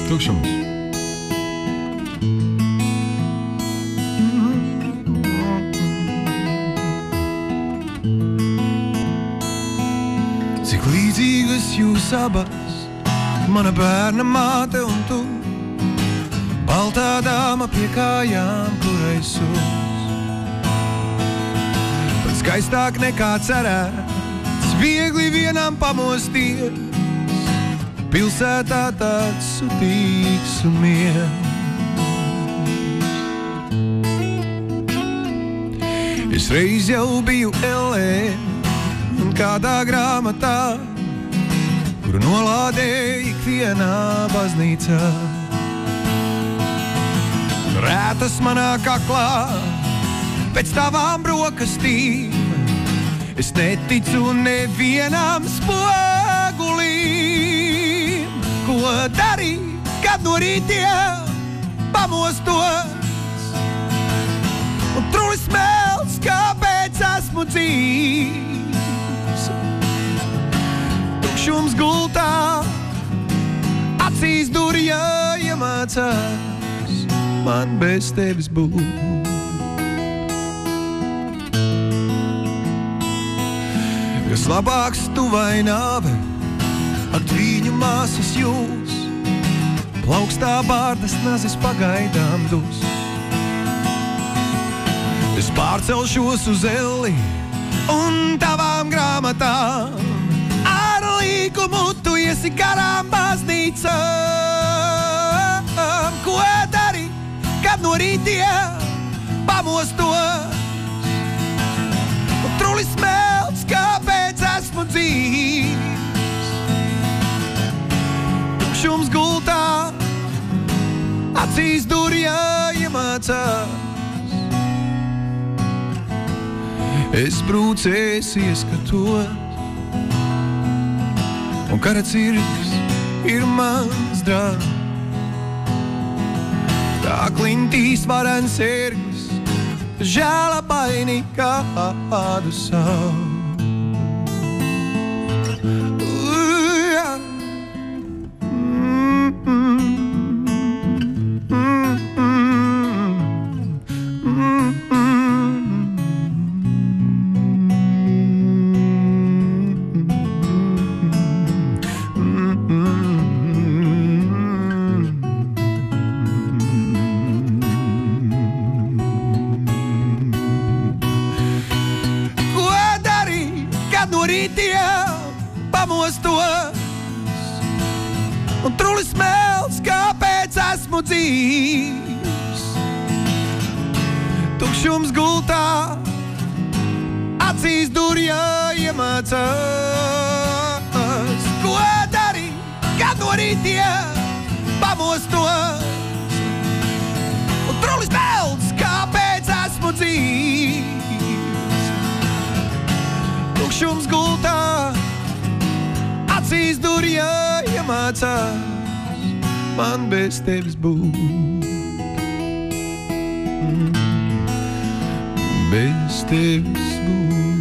Tukšums. Cik līdzīgas jūs abas, mana bērna māte un tu, baltā dāma pie kājām, kurai sūs. Pat skaistāk nekā cerēts, viegli vienam pamosties, pilsētā tāds sutīgs un miers. Es reiz jau biju L.A. un kādā grāmatā, kuru nolādēja ikvienā baznīcā. Rētas manā kaklā pēc tavām brokastīm, es neticu nevienam spogulīm. Ko darīt, kad no rītiem pamostos un trulis smelts, kāpēc esmu dzīvs? Tukšums gultā, acīs durja iemācās man bez tevis būt. Kas labāks tu vai nāve, ar tvīņu māsas jūs, plaukstā bārdas nazis pagaidām dus. Es pārcelšos uz Elli un tavām grāmatām, ar līkumu tu iesi garām baznīcām. Ko dari, kad no rītiem pamostos un trulis smelts, kāpēc esmu dzīvs? Tukšums gultā, acīs durja iemācās, es brūcēs ieskatos, un kara cirks ir mans draugs. Tā klintīs varens sirgs, žēlabaini kādu savu. Un trulis smelts, kāpēc esmu dzīvs? Tukšums gultā, acīs durja iemācās. Ko darīt, kad no rītiem pamostos? Un trulis smelts, kāpēc esmu dzīvs? Tukšums gultā, acīs durja iemācās man bez tevis būt. Bez tevis būt.